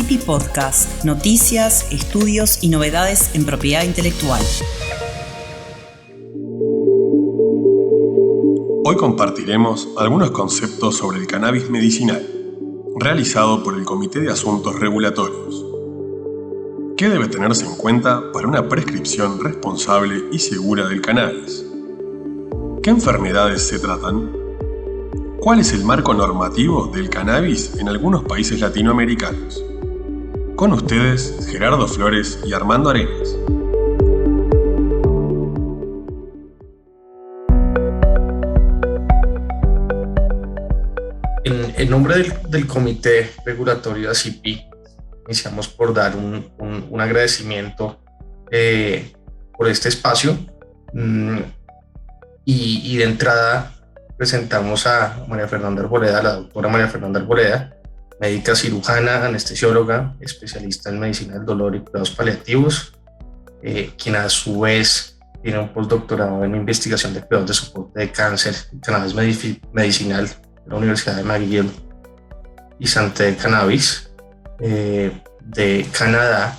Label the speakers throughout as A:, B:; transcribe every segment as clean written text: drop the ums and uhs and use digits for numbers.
A: CIPI Podcast, noticias, estudios y novedades en propiedad intelectual.
B: Hoy compartiremos algunos conceptos sobre el cannabis medicinal, realizado por el Comité de Asuntos Regulatorios. ¿Qué debe tenerse en cuenta para una prescripción responsable y segura del cannabis? ¿Qué enfermedades se tratan? ¿Cuál es el marco normativo del cannabis en algunos países latinoamericanos? Con ustedes, Gerardo Flores y Armando Arenas.
C: En nombre del Comité Regulatorio de CIPI, iniciamos por dar un agradecimiento por este espacio y de entrada presentamos a María Fernanda Arboleda, la doctora María Fernanda Arboleda, médica cirujana, anestesióloga, especialista en medicina del dolor y cuidados paliativos, quien a su vez tiene un postdoctorado en investigación de cuidados de soporte de cáncer y cannabis medicinal de la Universidad de McGill y Santé Cannabis de Canadá.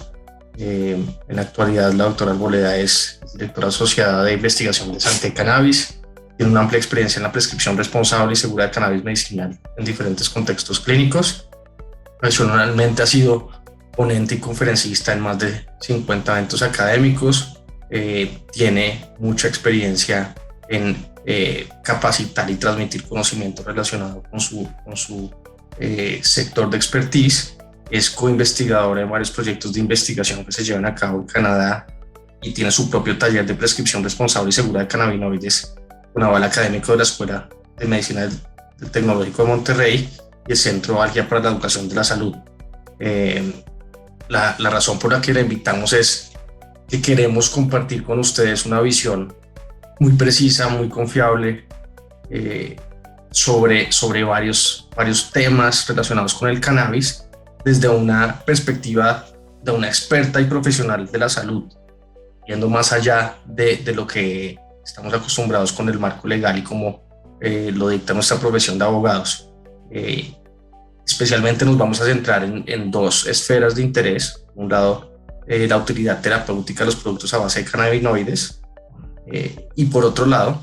C: En la actualidad la doctora Arboleda es directora asociada de investigación de Santé Cannabis. Tiene una amplia experiencia en la prescripción responsable y segura de cannabis medicinal en diferentes contextos clínicos. Adicionalmente ha sido ponente y conferencista en más de 50 eventos académicos. Tiene mucha experiencia en capacitar y transmitir conocimiento relacionado con su sector de expertise. Es coinvestigadora en varios proyectos de investigación que se llevan a cabo en Canadá y tiene su propio taller de prescripción responsable y segura de cannabinoides con aval académico de la Escuela de Medicina del Tecnológico de Monterrey y el Centro Algia para la Educación de la Salud. La razón por la que la invitamos es que queremos compartir con ustedes una visión muy precisa, muy confiable sobre varios temas relacionados con el cannabis desde una perspectiva de una experta y profesional de la salud, yendo más allá de lo que estamos acostumbrados con el marco legal y como lo dicta nuestra profesión de abogados. Especialmente nos vamos a centrar en dos esferas de interés. Por un lado, la utilidad terapéutica de los productos a base de cannabinoides y por otro lado,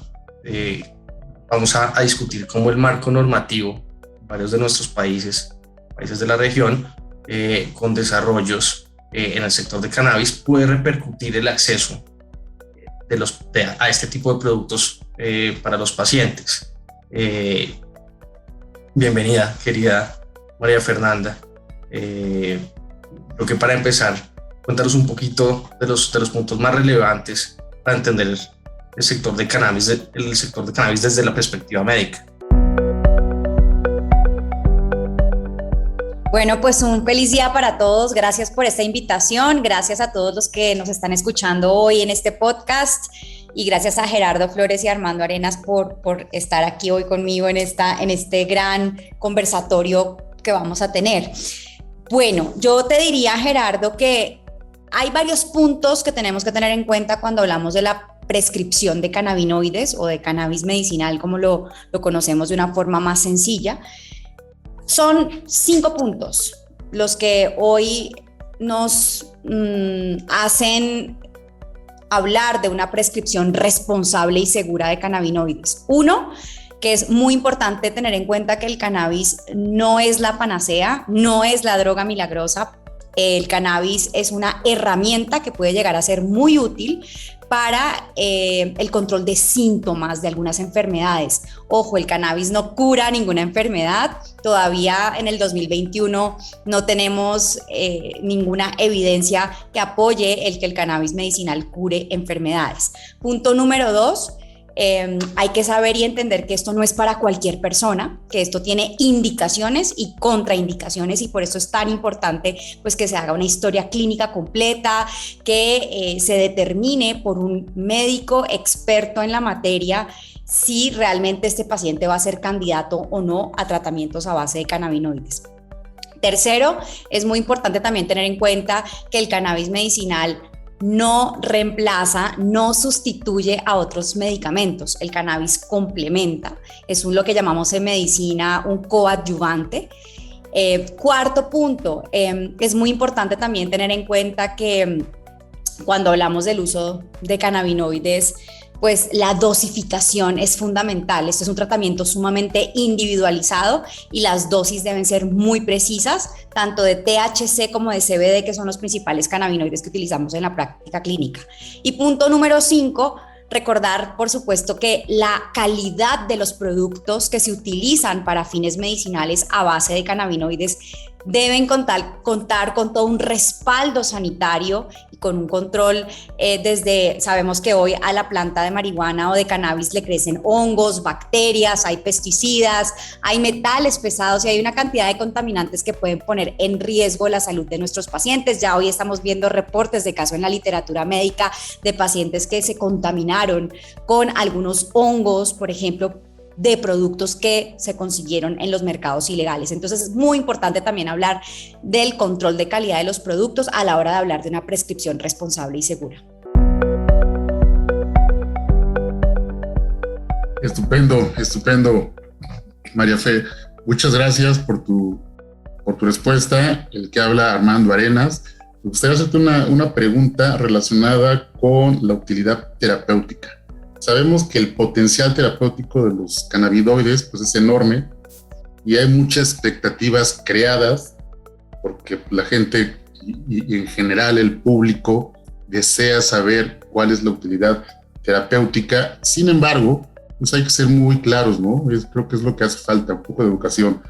C: vamos a discutir cómo el marco normativo en varios de nuestros países de la región con desarrollos en el sector de cannabis puede repercutir el acceso a este tipo de productos para los pacientes. Bienvenida, querida María Fernanda. Creo que para empezar, cuéntanos un poquito de los puntos más relevantes para entender el sector de cannabis desde la perspectiva médica.
D: Bueno, pues un feliz día para todos. Gracias por esta invitación. Gracias a todos los que nos están escuchando hoy en este podcast. Y gracias a Gerardo Flores y Armando Arenas por estar aquí hoy conmigo en este gran conversatorio que vamos a tener. Bueno, yo te diría, Gerardo, que hay varios puntos que tenemos que tener en cuenta cuando hablamos de la prescripción de cannabinoides o de cannabis medicinal, como lo conocemos de una forma más sencilla. Son 5 puntos los que hoy nos hacen hablar de una prescripción responsable y segura de cannabinoides. 1, que es muy importante tener en cuenta que el cannabis no es la panacea, no es la droga milagrosa. El cannabis es una herramienta que puede llegar a ser muy útil para el control de síntomas de algunas enfermedades. Ojo, el cannabis no cura ninguna enfermedad. Todavía en el 2021 no tenemos ninguna evidencia que apoye el que el cannabis medicinal cure enfermedades. Punto número 2. Hay que saber y entender que esto no es para cualquier persona, que esto tiene indicaciones y contraindicaciones y por eso es tan importante pues, que se haga una historia clínica completa, que se determine por un médico experto en la materia si realmente este paciente va a ser candidato o no a tratamientos a base de cannabinoides. Tercero, es muy importante también tener en cuenta que el cannabis medicinal no reemplaza, no sustituye a otros medicamentos. El cannabis complementa, es lo que llamamos en medicina un coadyuvante. Cuarto punto, es muy importante también tener en cuenta que cuando hablamos del uso de cannabinoides, pues la dosificación es fundamental. Este es un tratamiento sumamente individualizado y las dosis deben ser muy precisas, tanto de THC como de CBD, que son los principales cannabinoides que utilizamos en la práctica clínica. Y punto número 5, recordar, por supuesto, que la calidad de los productos que se utilizan para fines medicinales a base de cannabinoides deben contar con todo un respaldo sanitario y con un control sabemos que hoy a la planta de marihuana o de cannabis le crecen hongos, bacterias, hay pesticidas, hay metales pesados y hay una cantidad de contaminantes que pueden poner en riesgo la salud de nuestros pacientes. Ya hoy estamos viendo reportes de casos en la literatura médica de pacientes que se contaminaron con algunos hongos, por ejemplo, de productos que se consiguieron en los mercados ilegales. Entonces es muy importante también hablar del control de calidad de los productos a la hora de hablar de una prescripción responsable y segura.
E: Estupendo, María Fe. Muchas gracias por tu respuesta. El que habla, Armando Arenas. Me gustaría hacerte una pregunta relacionada con la utilidad terapéutica. Sabemos que el potencial terapéutico de los cannabinoides pues, es enorme y hay muchas expectativas creadas porque la gente y en general el público desea saber cuál es la utilidad terapéutica. Sin embargo, pues hay que ser muy claros, ¿no? Creo que es lo que hace falta, un poco de educación.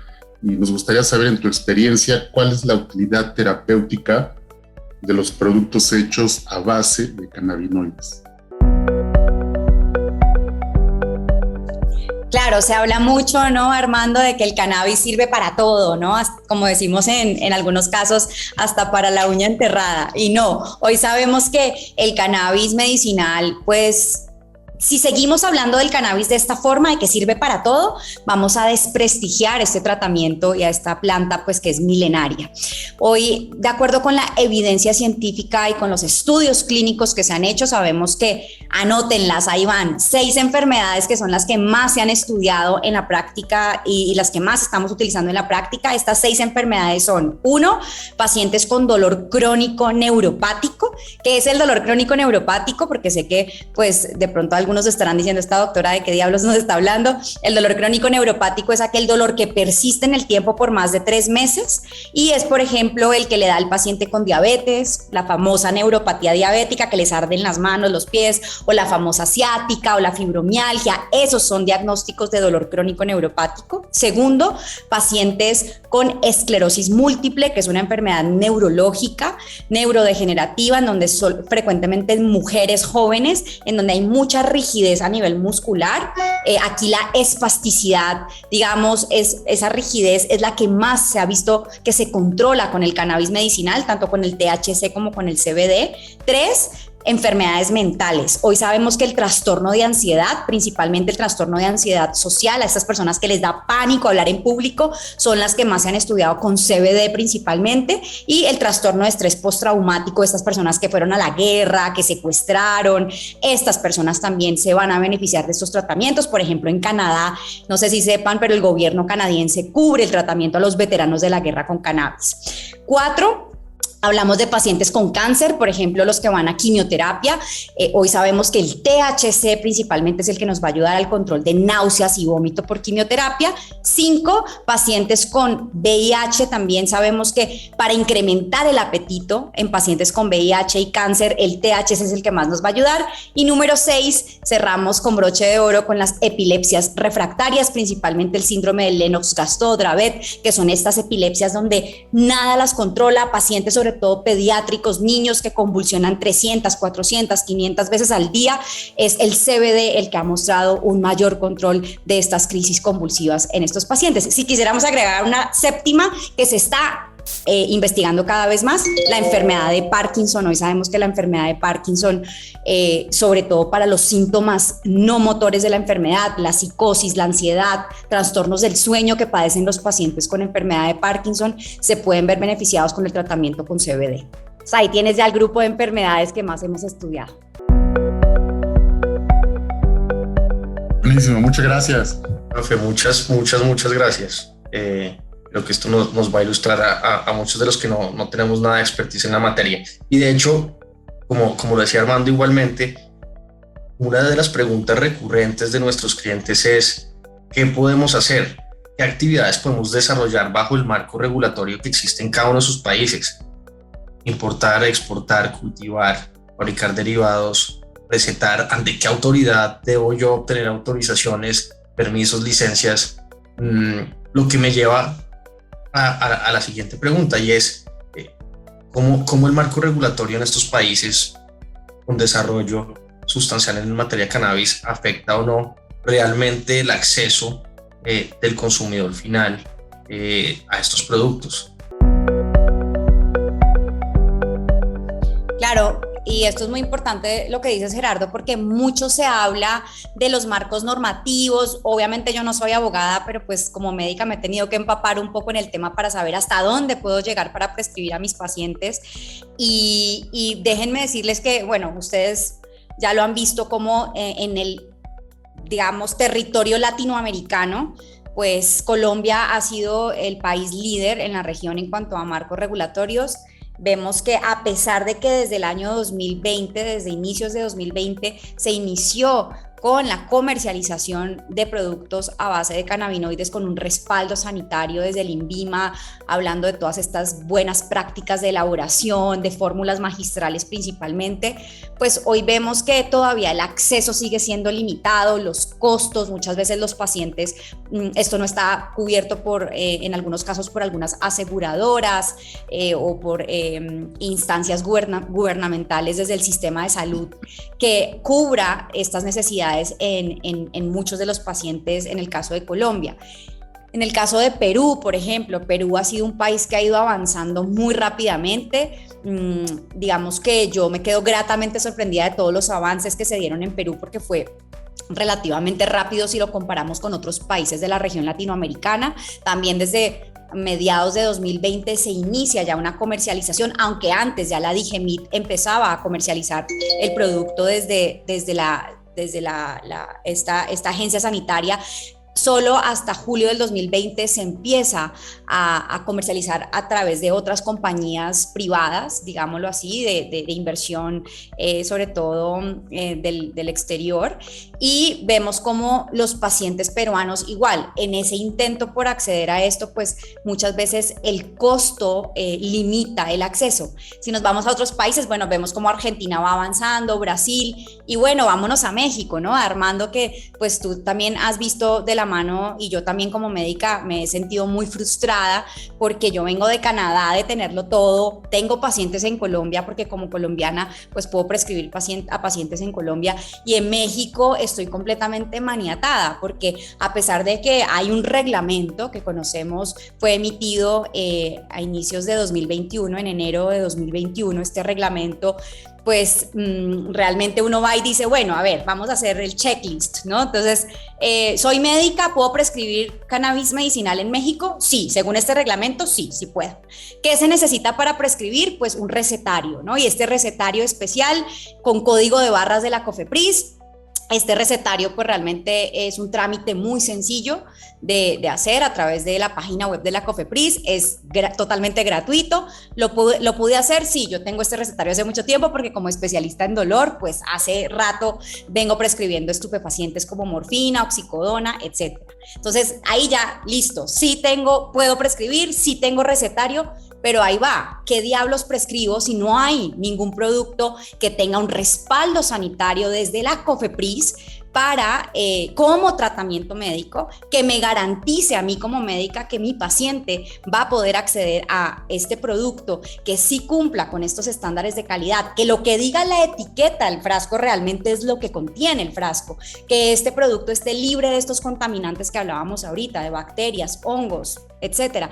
E: Y nos gustaría saber en tu experiencia cuál es la utilidad terapéutica de los productos hechos a base de cannabinoides.
D: Claro, se habla mucho, ¿no, Armando, de que el cannabis sirve para todo, ¿no? Como decimos en algunos casos, hasta para la uña enterrada. Y no, hoy sabemos que el cannabis medicinal, pues, si seguimos hablando del cannabis de esta forma, de que sirve para todo, vamos a desprestigiar este tratamiento y a esta planta, pues, que es milenaria. Hoy, de acuerdo con la evidencia científica y con los estudios clínicos que se han hecho, sabemos que, anótenlas, ahí van, 6 enfermedades que son las que más se han estudiado en la práctica y las que más estamos utilizando en la práctica. Estas 6 enfermedades son: 1, pacientes con dolor crónico neuropático. ¿Qué es el dolor crónico neuropático? Porque sé que, pues, de pronto algunos estarán diciendo, esta doctora de qué diablos nos está hablando. El dolor crónico neuropático es aquel dolor que persiste en el tiempo por más de 3 meses y es, por ejemplo, el que le da al paciente con diabetes, la famosa neuropatía diabética, que les arden las manos, los pies, o la famosa ciática o la fibromialgia. Esos son diagnósticos de dolor crónico neuropático. Segundo, pacientes con esclerosis múltiple, que es una enfermedad neurológica, neurodegenerativa, en donde son frecuentemente mujeres jóvenes, en donde hay mucha rigidez a nivel muscular. Aquí la espasticidad, digamos, esa rigidez es la que más se ha visto que se controla con el cannabis medicinal, tanto con el THC como con el CBD. 3, enfermedades mentales. Hoy sabemos que el trastorno de ansiedad, principalmente el trastorno de ansiedad social, a estas personas que les da pánico hablar en público, son las que más se han estudiado con CBD principalmente, y el trastorno de estrés postraumático, estas personas que fueron a la guerra, que secuestraron, estas personas también se van a beneficiar de estos tratamientos. Por ejemplo, en Canadá, no sé si sepan, pero el gobierno canadiense cubre el tratamiento a los veteranos de la guerra con cannabis. 4, hablamos de pacientes con cáncer, por ejemplo, los que van a quimioterapia. Hoy sabemos que el THC principalmente es el que nos va a ayudar al control de náuseas y vómito por quimioterapia. 5, pacientes con VIH, también sabemos que para incrementar el apetito en pacientes con VIH y cáncer, el THC es el que más nos va a ayudar. Y número 6, cerramos con broche de oro con las epilepsias refractarias, principalmente el síndrome de Lennox-Gastaut-Dravet, que son estas epilepsias donde nada las controla, pacientes sobre todo pediátricos, niños que convulsionan 300, 400, 500 veces al día. Es el CBD el que ha mostrado un mayor control de estas crisis convulsivas en estos pacientes. Si quisiéramos agregar una 7ª que se está investigando cada vez más, la enfermedad de Parkinson. Hoy sabemos que la enfermedad de Parkinson, sobre todo para los síntomas no motores de la enfermedad, la psicosis, la ansiedad, trastornos del sueño que padecen los pacientes con enfermedad de Parkinson, se pueden ver beneficiados con el tratamiento con CBD. O sea, ahí tienes ya el grupo de enfermedades que más hemos estudiado.
E: Buenísimo, muchas gracias.
C: Profe, muchas gracias. Creo que esto nos va a ilustrar a muchos de los que no tenemos nada de expertise en la materia. Y de hecho, como lo decía Armando igualmente, una de las preguntas recurrentes de nuestros clientes es: ¿qué podemos hacer? ¿Qué actividades podemos desarrollar bajo el marco regulatorio que existe en cada uno de sus países? Importar, exportar, cultivar, fabricar derivados, recetar. ¿Ante qué autoridad debo yo obtener autorizaciones, permisos, licencias? Lo que me lleva a la siguiente pregunta, y es ¿cómo el marco regulatorio en estos países con desarrollo sustancial en materia de cannabis afecta o no realmente el acceso del consumidor final a estos productos?
D: Claro, y esto es muy importante lo que dices, Gerardo, porque mucho se habla de los marcos normativos. Obviamente yo no soy abogada, pero pues como médica me he tenido que empapar un poco en el tema para saber hasta dónde puedo llegar para prescribir a mis pacientes. Y déjenme decirles que, bueno, ustedes ya lo han visto como en el, digamos, territorio latinoamericano, pues Colombia ha sido el país líder en la región en cuanto a marcos regulatorios. Vemos que a pesar de que desde el año 2020, desde inicios de 2020, se inició con la comercialización de productos a base de cannabinoides con un respaldo sanitario desde el INVIMA, hablando de todas estas buenas prácticas de elaboración, de fórmulas magistrales principalmente, pues hoy vemos que todavía el acceso sigue siendo limitado, los costos, muchas veces los pacientes, esto no está cubierto en algunos casos por algunas aseguradoras o por instancias gubernamentales desde el sistema de salud que cubra estas necesidades en muchos de los pacientes en el caso de Colombia. En el caso de Perú, por ejemplo, Perú ha sido un país que ha ido avanzando muy rápidamente. Digamos que yo me quedo gratamente sorprendida de todos los avances que se dieron en Perú porque fue relativamente rápido si lo comparamos con otros países de la región latinoamericana. También desde mediados de 2020 se inicia ya una comercialización, aunque antes ya la DIGEMIT empezaba a comercializar el producto desde esta agencia sanitaria. Solo hasta julio del 2020 se empieza a comercializar a través de otras compañías privadas, digámoslo así, de inversión, sobre todo del exterior. Y vemos cómo los pacientes peruanos igual, en ese intento por acceder a esto, pues muchas veces el costo limita el acceso. Si nos vamos a otros países, bueno, vemos cómo Argentina va avanzando, Brasil, y bueno, vámonos a México, ¿no? Armando, que pues tú también has visto de la mano, y yo también como médica me he sentido muy frustrada porque yo vengo de Canadá de tenerlo todo, tengo pacientes en Colombia porque como colombiana pues puedo prescribir a pacientes en Colombia, y en México estoy completamente maniatada porque a pesar de que hay un reglamento que conocemos, fue emitido a inicios de 2021, en enero de 2021, este reglamento, pues realmente uno va y dice, bueno, a ver, vamos a hacer el checklist, ¿no? Entonces, ¿soy médica? ¿Puedo prescribir cannabis medicinal en México? Sí, según este reglamento, sí puedo. ¿Qué se necesita para prescribir? Pues un recetario, ¿no? Y este recetario especial con código de barras de la COFEPRIS. Este recetario pues realmente es un trámite muy sencillo de hacer a través de la página web de la COFEPRIS, es totalmente gratuito. ¿Lo pude hacer? Sí, yo tengo este recetario hace mucho tiempo porque como especialista en dolor, pues hace rato vengo prescribiendo estupefacientes como morfina, oxicodona, etc. Entonces ahí ya, listo, sí puedo prescribir, sí tengo recetario, pero ahí va, ¿qué diablos prescribo si no hay ningún producto que tenga un respaldo sanitario desde la COFEPRIS para, como tratamiento médico, que me garantice a mí como médica que mi paciente va a poder acceder a este producto, que sí cumpla con estos estándares de calidad, que lo que diga la etiqueta del frasco realmente es lo que contiene el frasco, que este producto esté libre de estos contaminantes que hablábamos ahorita, de bacterias, hongos, etcétera?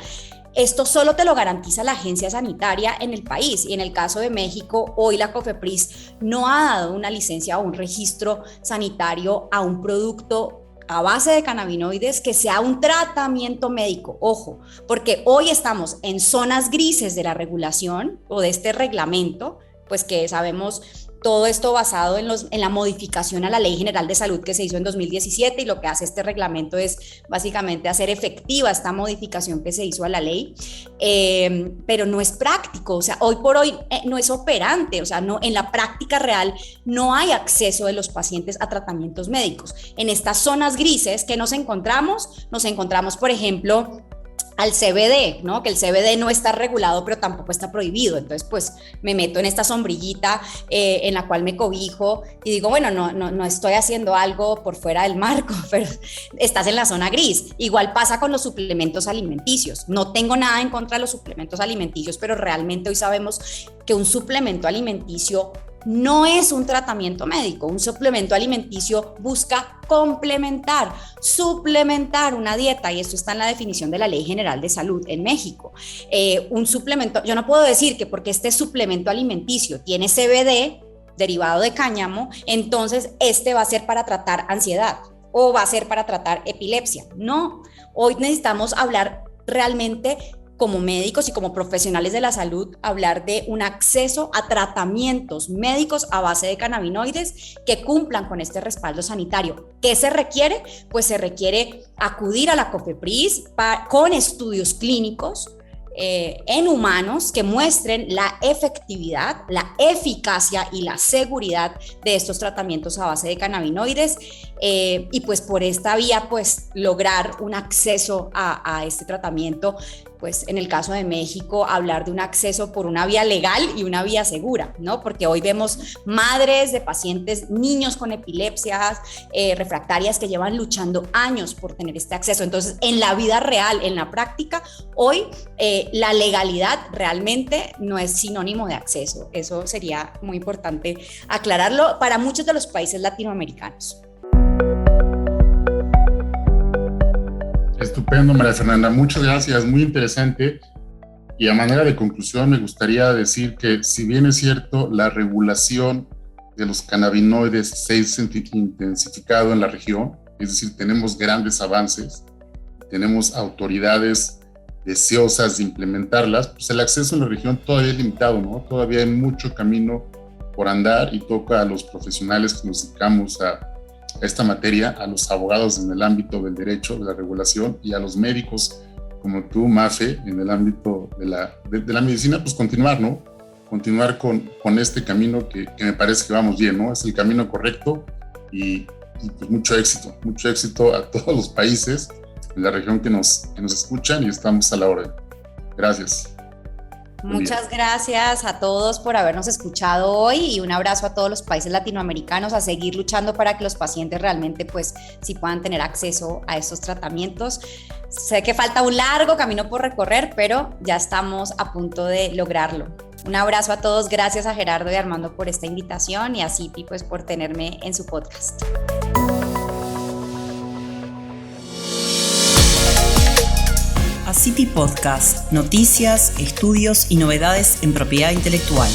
D: Esto solo te lo garantiza la agencia sanitaria en el país, y en el caso de México, hoy la COFEPRIS no ha dado una licencia o un registro sanitario a un producto a base de cannabinoides que sea un tratamiento médico. Ojo, porque hoy estamos en zonas grises de la regulación o de este reglamento, pues que sabemos todo esto basado en la modificación a la Ley General de Salud que se hizo en 2017, y lo que hace este reglamento es básicamente hacer efectiva esta modificación que se hizo a la ley, pero no es práctico, o sea, hoy por hoy no es operante, o sea, no, en la práctica real no hay acceso de los pacientes a tratamientos médicos. En estas zonas grises que nos encontramos, por ejemplo, al CBD, ¿no? Que el CBD no está regulado, pero tampoco está prohibido. Entonces, pues me meto en esta sombrillita en la cual me cobijo y digo, bueno, no estoy haciendo algo por fuera del marco, pero estás en la zona gris. Igual pasa con los suplementos alimenticios. No tengo nada en contra de los suplementos alimenticios, pero realmente hoy sabemos que un suplemento alimenticio no es un tratamiento médico. Un suplemento alimenticio busca complementar, suplementar una dieta, y esto está en la definición de la Ley General de Salud en México. Un suplemento, yo no puedo decir que porque este suplemento alimenticio tiene CBD, derivado de cáñamo, entonces este va a ser para tratar ansiedad o va a ser para tratar epilepsia. No, hoy necesitamos hablar realmente como médicos y como profesionales de la salud, hablar de un acceso a tratamientos médicos a base de cannabinoides que cumplan con este respaldo sanitario. ¿Qué se requiere? Pues se requiere acudir a la COFEPRIS con estudios clínicos en humanos que muestren la efectividad, la eficacia y la seguridad de estos tratamientos a base de cannabinoides, y pues por esta vía pues lograr un acceso a este tratamiento. Pues en el caso de México, hablar de un acceso por una vía legal y una vía segura, ¿no? Porque hoy vemos madres de pacientes, niños con epilepsias refractarias que llevan luchando años por tener este acceso. Entonces, en la vida real, en la práctica, hoy la legalidad realmente no es sinónimo de acceso. Eso sería muy importante aclararlo para muchos de los países latinoamericanos.
E: Estupendo, María Fernanda, muchas gracias, muy interesante. Y a manera de conclusión me gustaría decir que si bien es cierto la regulación de los cannabinoides se ha intensificado en la región, es decir, tenemos grandes avances, tenemos autoridades deseosas de implementarlas, pues el acceso en la región todavía es limitado, ¿no? Todavía hay mucho camino por andar y toca a los profesionales que nos dedicamos a esta materia, a los abogados en el ámbito del derecho, de la regulación, y a los médicos como tú, Mafe, en el ámbito de la medicina, pues continuar, ¿no? Continuar con este camino que me parece que vamos bien, ¿no? Es el camino correcto y pues mucho éxito a todos los países en la región que nos escuchan, y estamos a la orden. Gracias.
D: Muchas gracias a todos por habernos escuchado hoy, y un abrazo a todos los países latinoamericanos, a seguir luchando para que los pacientes realmente pues sí puedan tener acceso a estos tratamientos. Sé que falta un largo camino por recorrer, pero ya estamos a punto de lograrlo. Un abrazo a todos, gracias a Gerardo y Armando por esta invitación, y a Cipi pues por tenerme en su podcast.
A: ACIPI Podcast, noticias, estudios y novedades en propiedad intelectual.